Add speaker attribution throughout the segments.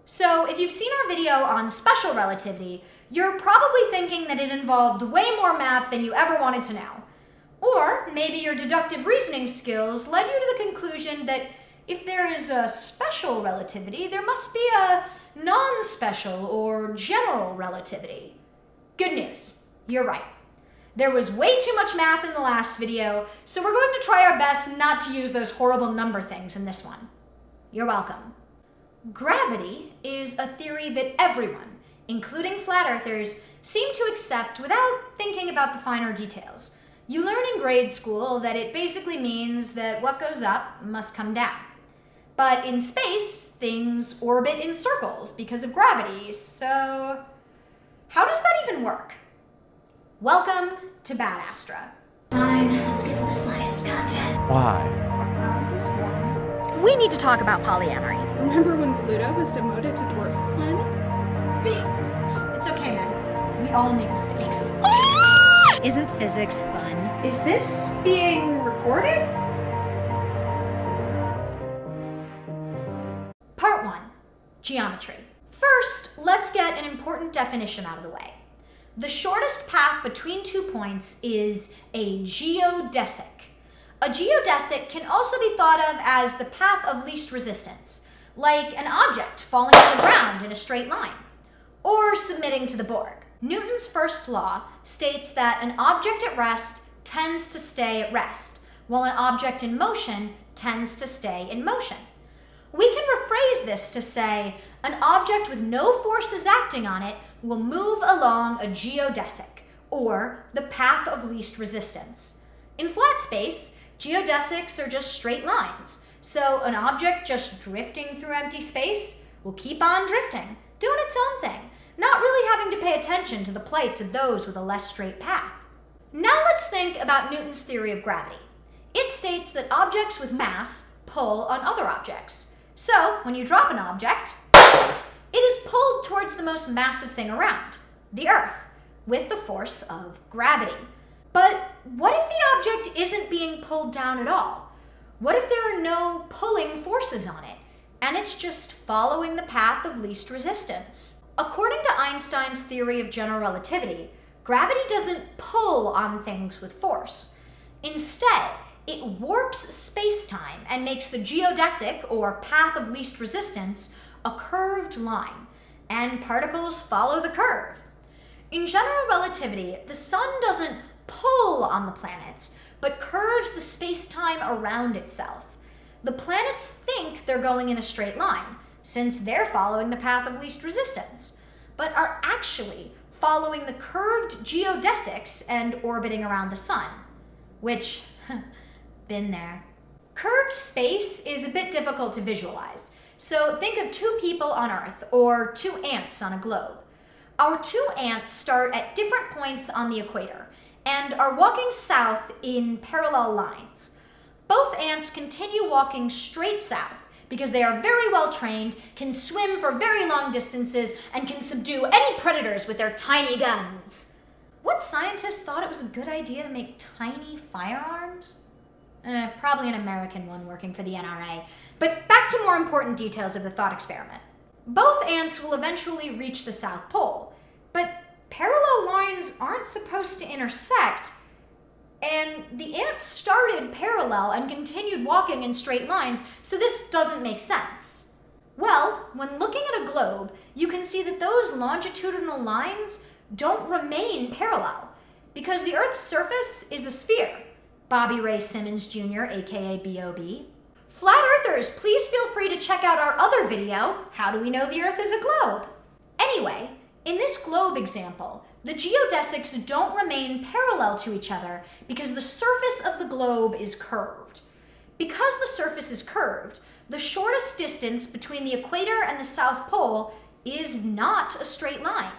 Speaker 1: So if you've seen our video on special relativity, you're probably thinking that it involved way more math than you ever wanted to know. Or maybe your deductive reasoning skills led you to the conclusion that if there is a special relativity, there must be a non-special or general relativity. Good news, you're right. There was way too much math in the last video, so we're going to try our best not to use those horrible number things in this one. You're welcome. Gravity is a theory that everyone, including flat earthers, seem to accept without thinking about the finer details. You learn in grade school that it basically means that what goes up must come down. But in space, things orbit in circles because of gravity, so how does that even work? Welcome to Bad Astra.
Speaker 2: Fine, let's get some science content.
Speaker 3: Why?
Speaker 1: We need to talk about polyamory.
Speaker 4: Remember when Pluto was demoted to dwarf planet?
Speaker 1: It's okay, man. We all make mistakes.
Speaker 2: Isn't physics fun?
Speaker 1: Is this being recorded? Part 1. Geometry. First, let's get an important definition out of the way. The shortest path between 2 points is a geodesic. A geodesic can also be thought of as the path of least resistance, like an object falling to the ground in a straight line, or submitting to the Borg. Newton's first law states that an object at rest tends to stay at rest, while an object in motion tends to stay in motion. We can rephrase this to say an object with no forces acting on it will move along a geodesic, or the path of least resistance. In flat space, geodesics are just straight lines, so an object just drifting through empty space will keep on drifting, doing its own thing, not really having to pay attention to the plights of those with a less straight path. Now let's think about Newton's theory of gravity. It states that objects with mass pull on other objects. So, when you drop an object, it is pulled towards the most massive thing around, the Earth, with the force of gravity. But what if the object isn't being pulled down at all? What if there are no pulling forces on it, and it's just following the path of least resistance? According to Einstein's theory of general relativity, gravity doesn't pull on things with force. Instead, it warps spacetime and makes the geodesic, or path of least resistance, a curved line, and particles follow the curve. In general relativity, the sun doesn't pull on the planets, but curves the space-time around itself. The planets think they're going in a straight line, since they're following the path of least resistance, but are actually following the curved geodesics and orbiting around the sun. Which, been there. Curved space is a bit difficult to visualize, so think of 2 people on Earth, or 2 ants on a globe. Our 2 ants start at different points on the equator, and are walking south in parallel lines. Both ants continue walking straight south because they are very well trained, can swim for very long distances, and can subdue any predators with their tiny guns. What scientist thought it was a good idea to make tiny firearms? Probably an American one working for the NRA. But back to more important details of the thought experiment. Both ants will eventually reach the South Pole, but parallel lines aren't supposed to intersect, and the ants started parallel and continued walking in straight lines, so this doesn't make sense. Well, when looking at a globe, you can see that those longitudinal lines don't remain parallel, because the Earth's surface is a sphere. Bobby Ray Simmons Jr., aka B.O.B. Flat Earthers, please feel free to check out our other video, How Do We Know the Earth is a Globe? Anyway, in this globe example, the geodesics don't remain parallel to each other because the surface of the globe is curved. Because the surface is curved, the shortest distance between the equator and the South Pole is not a straight line.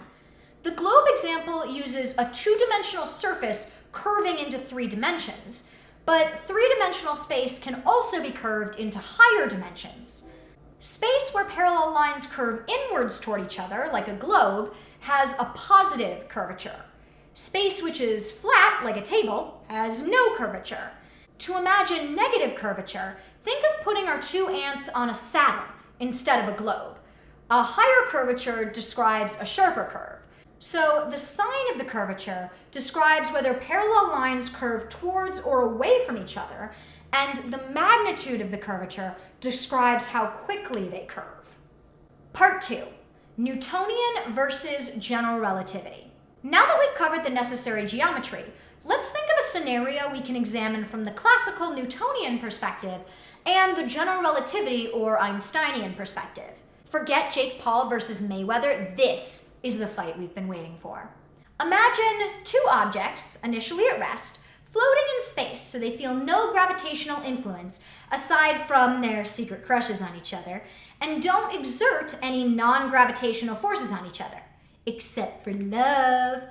Speaker 1: The globe example uses a 2-dimensional surface curving into 3 dimensions, but 3-dimensional space can also be curved into higher dimensions. Space where parallel lines curve inwards toward each other, like a globe, has a positive curvature. Space which is flat, like a table, has no curvature. To imagine negative curvature, think of putting our 2 ants on a saddle instead of a globe. A higher curvature describes a sharper curve. So the sign of the curvature describes whether parallel lines curve towards or away from each other, and the magnitude of the curvature describes how quickly they curve. Part 2. Newtonian versus general relativity. Now that we've covered the necessary geometry, let's think of a scenario we can examine from the classical Newtonian perspective and the general relativity or Einsteinian perspective. Forget Jake Paul versus Mayweather. This is the fight we've been waiting for. Imagine two objects, initially at rest, floating in space so they feel no gravitational influence aside from their secret crushes on each other, and don't exert any non-gravitational forces on each other, except for love.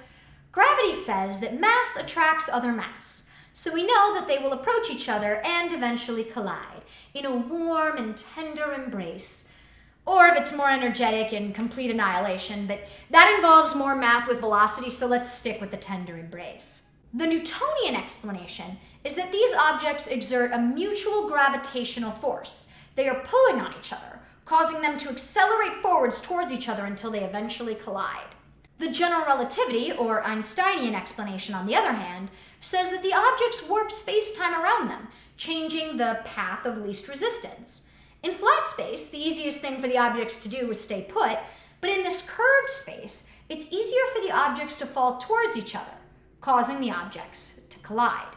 Speaker 1: Gravity says that mass attracts other mass, so we know that they will approach each other and eventually collide in a warm and tender embrace. Or if it's more energetic and complete annihilation, but that involves more math with velocity, so let's stick with the tender embrace. The Newtonian explanation is that these objects exert a mutual gravitational force. They are pulling on each other, causing them to accelerate forwards towards each other until they eventually collide. The general relativity, or Einsteinian explanation, on the other hand, says that the objects warp space-time around them, changing the path of least resistance. In flat space, the easiest thing for the objects to do is stay put, but in this curved space, it's easier for the objects to fall towards each other, causing the objects to collide.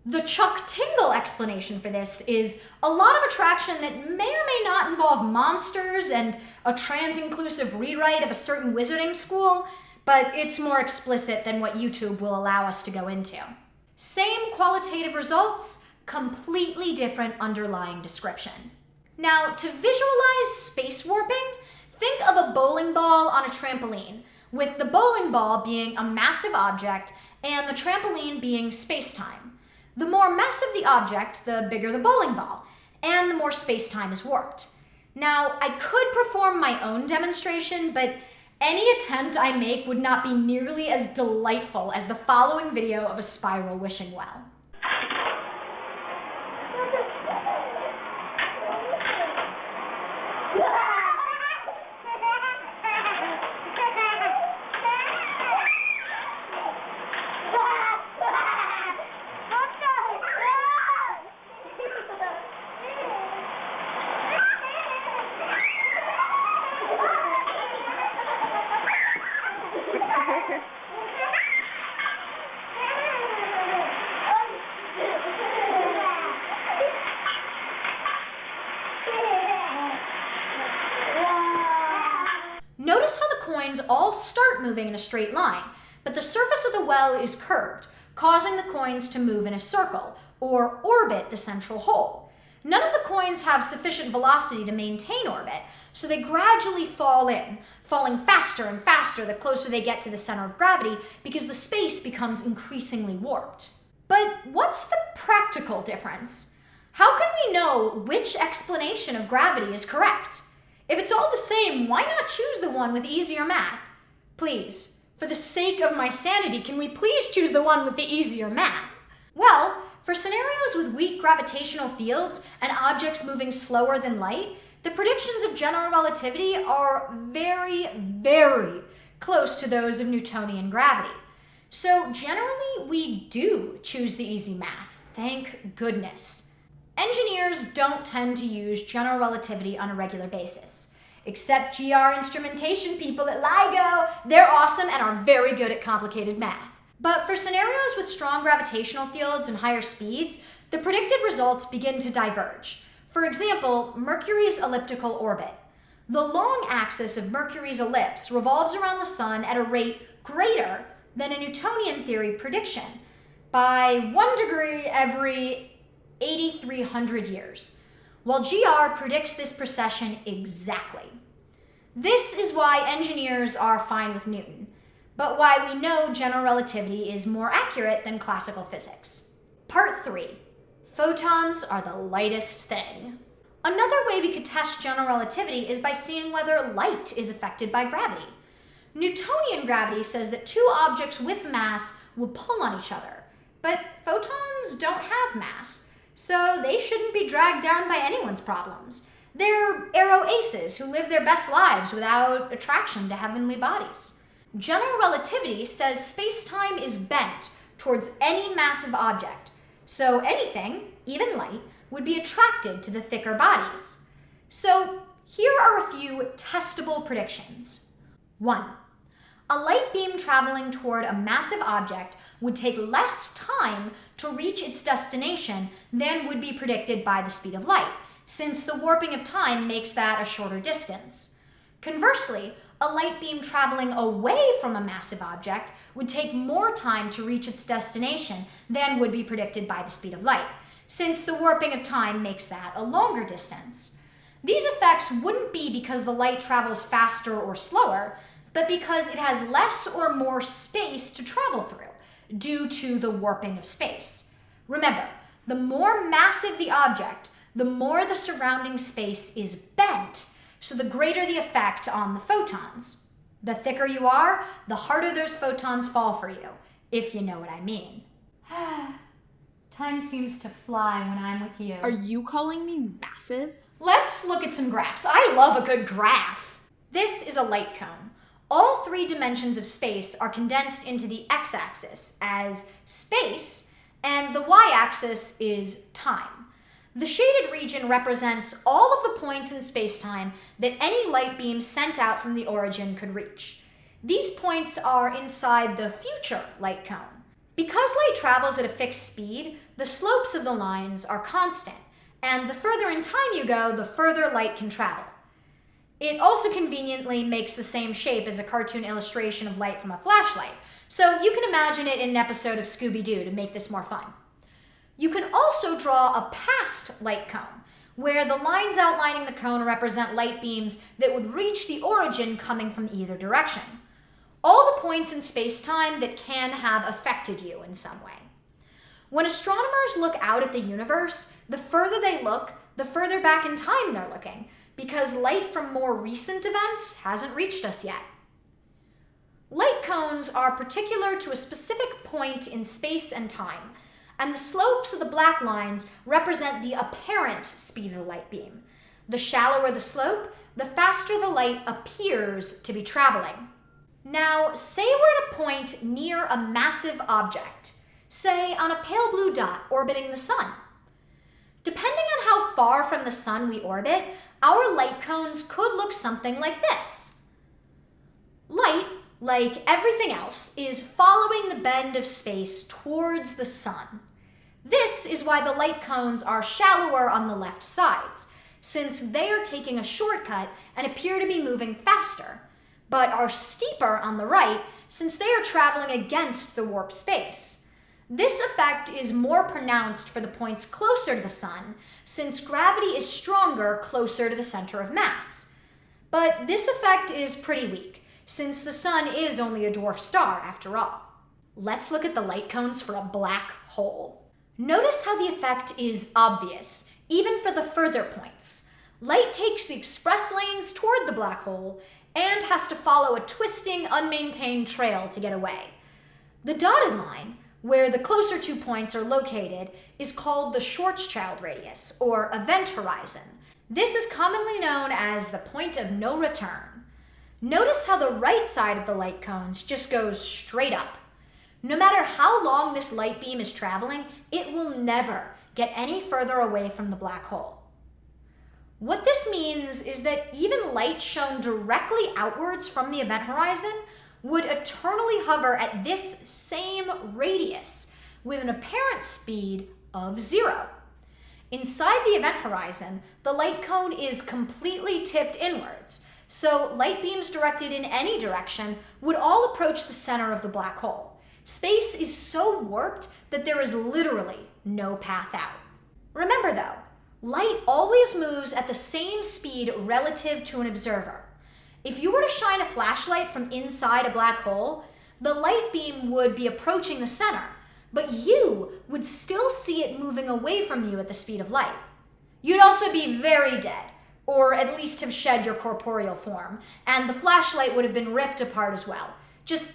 Speaker 1: The Chuck Tingle explanation for this is a lot of attraction that may or may not involve monsters and a trans-inclusive rewrite of a certain wizarding school, but it's more explicit than what YouTube will allow us to go into. Same qualitative results, completely different underlying description. Now, to visualize space warping, think of a bowling ball on a trampoline, with the bowling ball being a massive object and the trampoline being space-time. The more massive the object, the bigger the bowling ball, and the more space-time is warped. Now, I could perform my own demonstration, but any attempt I make would not be nearly as delightful as the following video of a spiral wishing well. Notice how the coins all start moving in a straight line, but the surface of the well is curved, causing the coins to move in a circle, or orbit the central hole. None of the coins have sufficient velocity to maintain orbit, so they gradually fall in, falling faster and faster the closer they get to the center of gravity because the space becomes increasingly warped. But what's the practical difference? How can we know which explanation of gravity is correct? If it's all the same, why not choose the one with easier math? Please, for the sake of my sanity, can we please choose the one with the easier math? Well, for scenarios with weak gravitational fields and objects moving slower than light, the predictions of general relativity are very, very close to those of Newtonian gravity. So generally, we do choose the easy math, thank goodness. Engineers don't tend to use general relativity on a regular basis. Except GR instrumentation people at LIGO. They're awesome and are very good at complicated math. But for scenarios with strong gravitational fields and higher speeds, the predicted results begin to diverge. For example, Mercury's elliptical orbit. The long axis of Mercury's ellipse revolves around the sun at a rate greater than a Newtonian theory prediction by 1 degree every 8,300 years, while GR predicts this precession exactly. This is why engineers are fine with Newton, but why we know general relativity is more accurate than classical physics. Part 3. Photons are the lightest thing. Another way we could test general relativity is by seeing whether light is affected by gravity. Newtonian gravity says that two objects with mass will pull on each other, but photons don't have mass, so they shouldn't be dragged down by anyone's problems. They're aero aces who live their best lives without attraction to heavenly bodies. General relativity says space-time is bent towards any massive object, so anything, even light, would be attracted to the thicker bodies. So here are a few testable predictions. 1. A light beam traveling toward a massive object would take less time to reach its destination than would be predicted by the speed of light, since the warping of time makes that a shorter distance. Conversely, a light beam traveling away from a massive object would take more time to reach its destination than would be predicted by the speed of light, since the warping of time makes that a longer distance. These effects wouldn't be because the light travels faster or slower, but because it has less or more space to travel through, due to the warping of space. Remember, the more massive the object, the more the surrounding space is bent, so the greater the effect on the photons. The thicker you are, the harder those photons fall for you, if you know what I mean. Time seems to fly when I'm with you.
Speaker 4: Are you calling me massive?
Speaker 1: Let's look at some graphs. I love a good graph. This is a light cone. All 3 dimensions of space are condensed into the x-axis as space, and the y-axis is time. The shaded region represents all of the points in spacetime that any light beam sent out from the origin could reach. These points are inside the future light cone. Because light travels at a fixed speed, the slopes of the lines are constant, and the further in time you go, the further light can travel. It also conveniently makes the same shape as a cartoon illustration of light from a flashlight, so you can imagine it in an episode of Scooby-Doo to make this more fun. You can also draw a past light cone, where the lines outlining the cone represent light beams that would reach the origin coming from either direction. All the points in space-time that can have affected you in some way. When astronomers look out at the universe, the further they look, the further back in time they're looking, because light from more recent events hasn't reached us yet. Light cones are particular to a specific point in space and time, and the slopes of the black lines represent the apparent speed of the light beam. The shallower the slope, the faster the light appears to be traveling. Now, say we're at a point near a massive object, say on a pale blue dot orbiting the sun. Depending on how far from the sun we orbit, our light cones could look something like this. Light, like everything else, is following the bend of space towards the sun. This is why the light cones are shallower on the left sides, since they are taking a shortcut and appear to be moving faster, but are steeper on the right since they are traveling against the warp space. This effect is more pronounced for the points closer to the sun, since gravity is stronger closer to the center of mass. But this effect is pretty weak, since the sun is only a dwarf star after all. Let's look at the light cones for a black hole. Notice how the effect is obvious, even for the further points. Light takes the express lanes toward the black hole and has to follow a twisting, unmaintained trail to get away. The dotted line, where the closer 2 points are located, is called the Schwarzschild radius, or event horizon. This is commonly known as the point of no return. Notice how the right side of the light cones just goes straight up. No matter how long this light beam is traveling, it will never get any further away from the black hole. What this means is that even light shown directly outwards from the event horizon would eternally hover at this same radius with an apparent speed of 0. Inside the event horizon, the light cone is completely tipped inwards, so light beams directed in any direction would all approach the center of the black hole. Space is so warped that there is literally no path out. Remember though, light always moves at the same speed relative to an observer. If you were to shine a flashlight from inside a black hole, the light beam would be approaching the center, but you would still see it moving away from you at the speed of light. You'd also be very dead, or at least have shed your corporeal form, and the flashlight would have been ripped apart as well. Just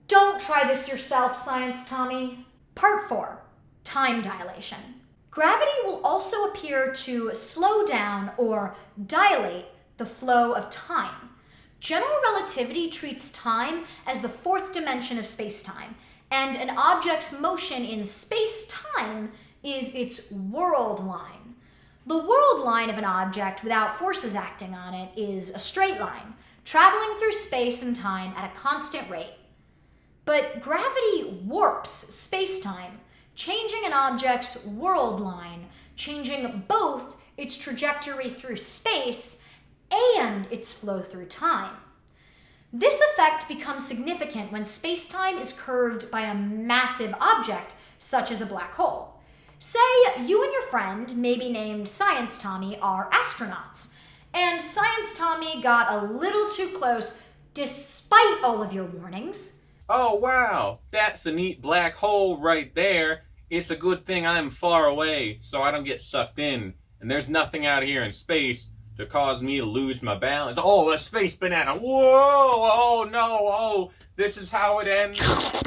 Speaker 1: don't try this yourself, Science Tommy. Part 4, time dilation. Gravity will also appear to slow down or dilate the flow of time. General relativity treats time as the fourth dimension of spacetime, and an object's motion in space-time is its world line. The world line of an object without forces acting on it is a straight line, traveling through space and time at a constant rate. But gravity warps space-time, changing an object's world line, changing both its trajectory through space and its flow through time. This effect becomes significant when space-time is curved by a massive object, such as a black hole. Say you and your friend, maybe named Science Tommy, are astronauts, and Science Tommy got a little too close despite all of your warnings.
Speaker 3: Oh wow, that's a neat black hole right there. It's a good thing I'm far away so I don't get sucked in, and there's nothing out here in space to cause me to lose my balance. Oh, a space banana. Whoa, oh no, oh, this is how it ends.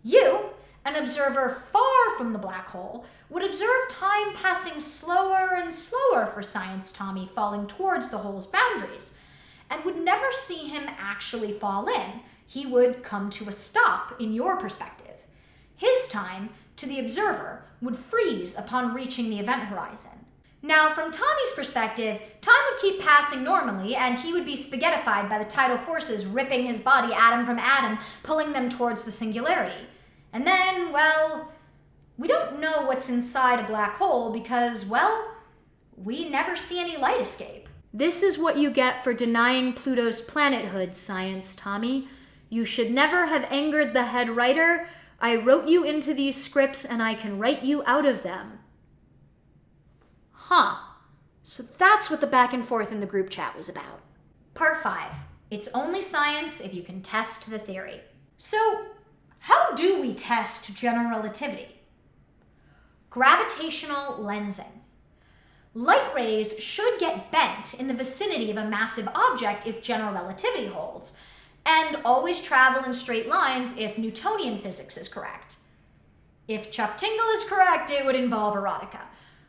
Speaker 1: You, an observer far from the black hole, would observe time passing slower and slower for Science Tommy falling towards the hole's boundaries, and would never see him actually fall in. He would come to a stop in your perspective. His time, to the observer, would freeze upon reaching the event horizon. Now, from Tommy's perspective, time would keep passing normally, and he would be spaghettified by the tidal forces ripping his body atom from atom, pulling them towards the singularity. And then, well, we don't know what's inside a black hole because, well, we never see any light escape. This is what you get for denying Pluto's planethood, Science Tommy. You should never have angered the head writer. I wrote you into these scripts and I can write you out of them. Huh. So that's what the back and forth in the group chat was about. Part 5. It's only science if you can test the theory. So, how do we test general relativity? Gravitational lensing. Light rays should get bent in the vicinity of a massive object if general relativity holds, and always travel in straight lines if Newtonian physics is correct. If Chuck Tingle is correct, it would involve erotica.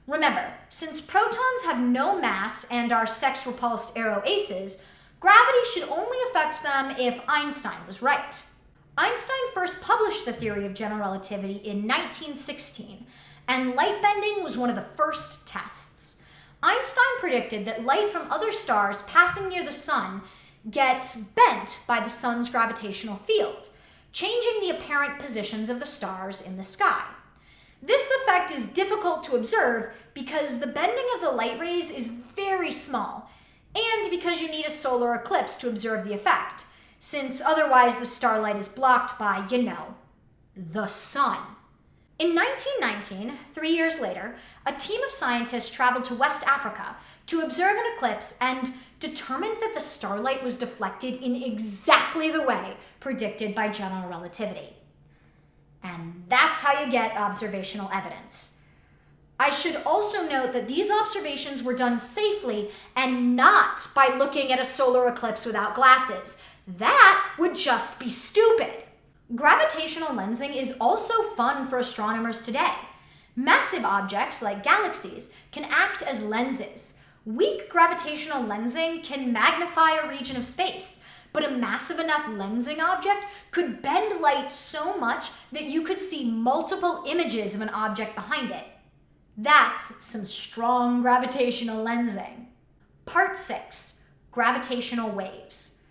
Speaker 1: Remember, since protons have no mass and are sex-repulsed arrow aces, gravity should only affect them if Einstein was right. Einstein first published the theory of general relativity in 1916, and light bending was one of the first tests. Einstein predicted that light from other stars passing near the sun gets bent by the sun's gravitational field, changing the apparent positions of the stars in the sky. This effect is difficult to observe because the bending of the light rays is very small, and because you need a solar eclipse to observe the effect, since otherwise the starlight is blocked by, the sun. In 1919, 3 years later, a team of scientists traveled to West Africa to observe an eclipse and determined that the starlight was deflected in exactly the way predicted by general relativity. And that's how you get observational evidence. I should also note that these observations were done safely and not by looking at a solar eclipse without glasses. That would just be stupid. Gravitational lensing is also fun for astronomers today. Massive objects like galaxies can act as lenses. Weak gravitational lensing can magnify a region of space, but a massive enough lensing object could bend light so much that you could see multiple images of an object behind it. That's some strong gravitational lensing. Part 6. Gravitational waves.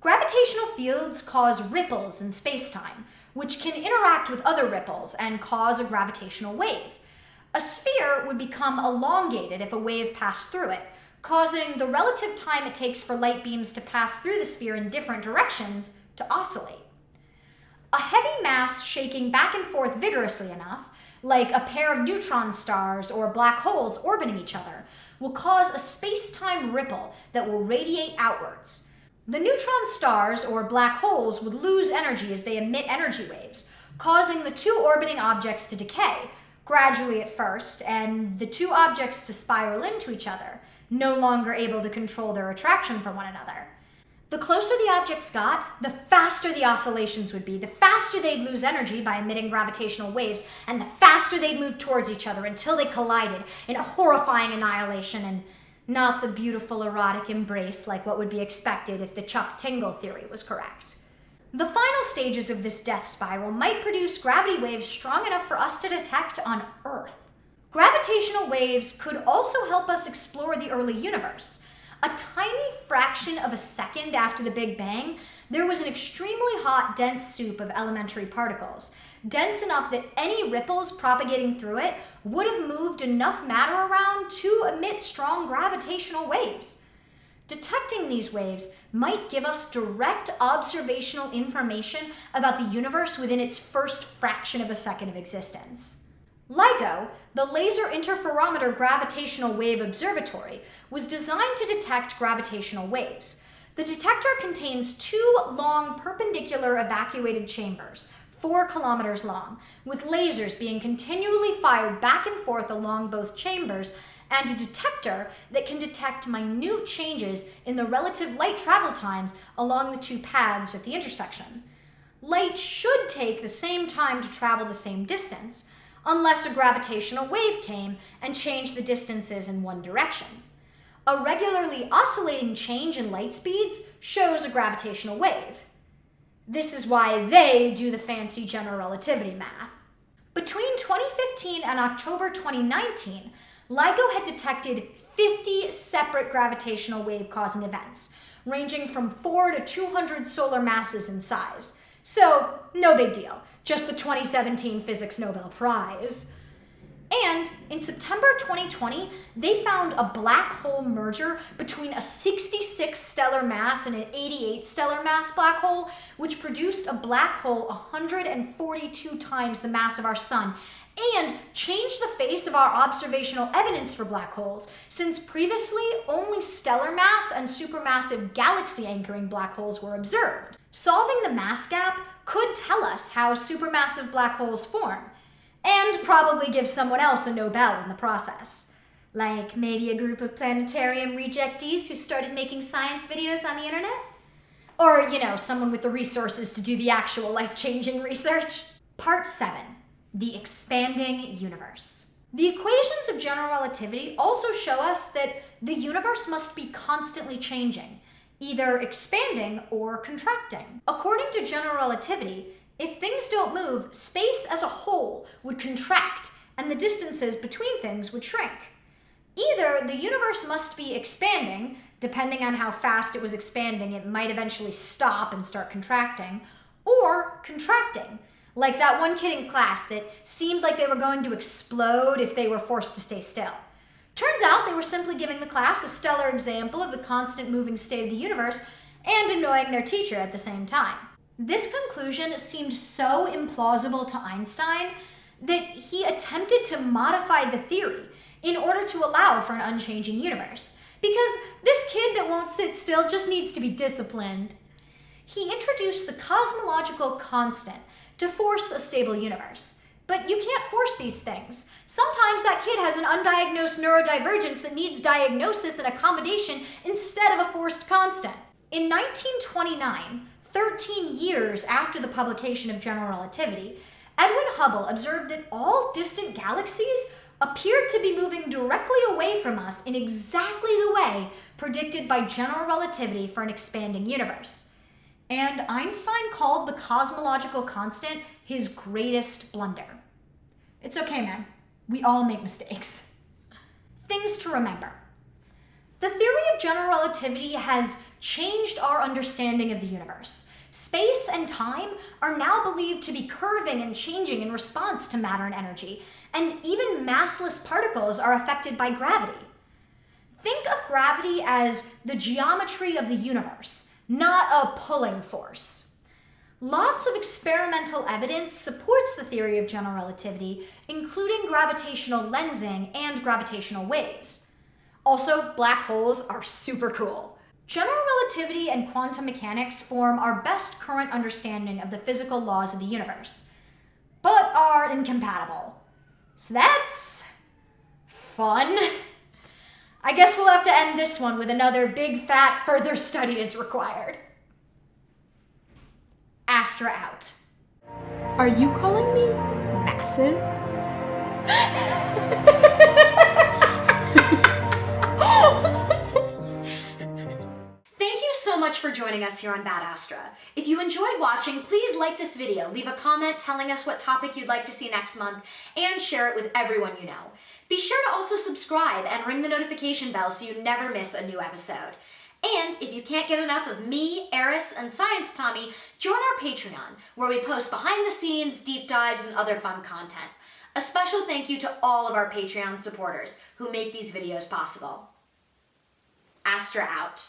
Speaker 1: Gravitational fields cause ripples in spacetime, which can interact with other ripples and cause a gravitational wave. A sphere would become elongated if a wave passed through it, causing the relative time it takes for light beams to pass through the sphere in different directions to oscillate. A heavy mass shaking back and forth vigorously enough, like a pair of neutron stars or black holes orbiting each other, will cause a space-time ripple that will radiate outwards. The neutron stars or black holes would lose energy as they emit energy waves, causing the two orbiting objects to decay, gradually at first, and the two objects to spiral into each other, no longer able to control their attraction for one another. The closer the objects got, the faster the oscillations would be, the faster they'd lose energy by emitting gravitational waves, and the faster they'd move towards each other until they collided in a horrifying annihilation and not the beautiful erotic embrace like what would be expected if the Chuck Tingle theory was correct. The final stages of this death spiral might produce gravity waves strong enough for us to detect on Earth. Gravitational waves could also help us explore the early universe. A tiny fraction of a second after the Big Bang, there was an extremely hot, dense soup of elementary particles, dense enough that any ripples propagating through it would have moved enough matter around to emit strong gravitational waves. Detecting these waves might give us direct observational information about the universe within its first fraction of a second of existence. LIGO, the Laser Interferometer Gravitational Wave Observatory, was designed to detect gravitational waves. The detector contains two long perpendicular evacuated chambers, 4 kilometers long, with lasers being continually fired back and forth along both chambers, and a detector that can detect minute changes in the relative light travel times along the two paths at the intersection. Light should take the same time to travel the same distance, unless a gravitational wave came and changed the distances in one direction. A regularly oscillating change in light speeds shows a gravitational wave. This is why they do the fancy general relativity math. Between 2015 and October 2019, LIGO had detected 50 separate gravitational wave-causing events, ranging from 4 to 200 solar masses in size. So, no big deal, just the 2017 Physics Nobel Prize. And in September 2020, they found a black hole merger between a 66 stellar mass and an 88 stellar mass black hole, which produced a black hole 142 times the mass of our sun, and changed the face of our observational evidence for black holes, since previously only stellar mass and supermassive galaxy-anchoring black holes were observed. Solving the mass gap could tell us how supermassive black holes form, and probably give someone else a Nobel in the process. Like maybe a group of planetarium rejectees who started making science videos on the internet? Or, someone with the resources to do the actual life-changing research. Part 7. The expanding universe. The equations of general relativity also show us that the universe must be constantly changing, either expanding or contracting. According to general relativity, if things don't move, space as a whole would contract and the distances between things would shrink. Either the universe must be expanding, depending on how fast it was expanding, it might eventually stop and start contracting, or contracting, like that one kid in class that seemed like they were going to explode if they were forced to stay still. Turns out they were simply giving the class a stellar example of the constant moving state of the universe and annoying their teacher at the same time. This conclusion seemed so implausible to Einstein that he attempted to modify the theory in order to allow for an unchanging universe, because this kid that won't sit still just needs to be disciplined. He introduced the cosmological constant to force a stable universe. But you can't force these things. Sometimes that kid has an undiagnosed neurodivergence that needs diagnosis and accommodation instead of a forced constant. In 1929, 13 years after the publication of General Relativity, Edwin Hubble observed that all distant galaxies appeared to be moving directly away from us in exactly the way predicted by general relativity for an expanding universe. And Einstein called the cosmological constant his greatest blunder. It's okay, man. We all make mistakes. Things to remember. The theory of general relativity has changed our understanding of the universe. Space and time are now believed to be curving and changing in response to matter and energy, and even massless particles are affected by gravity. Think of gravity as the geometry of the universe, not a pulling force. Lots of experimental evidence supports the theory of general relativity, including gravitational lensing and gravitational waves. Also, black holes are super cool. General relativity and quantum mechanics form our best current understanding of the physical laws of the universe, but are incompatible. So that's fun. I guess we'll have to end this one with another big fat further study is required. Astra out.
Speaker 4: Are you calling me massive?
Speaker 1: Thank you so much for joining us here on Bad Astra. If you enjoyed watching, please like this video, leave a comment telling us what topic you'd like to see next month, and share it with everyone you know. Be sure to also subscribe and ring the notification bell so you never miss a new episode. And if you can't get enough of me, Eris, and Science Tommy, join our Patreon, where we post behind-the-scenes, deep dives, and other fun content. A special thank you to all of our Patreon supporters who make these videos possible. Astra out.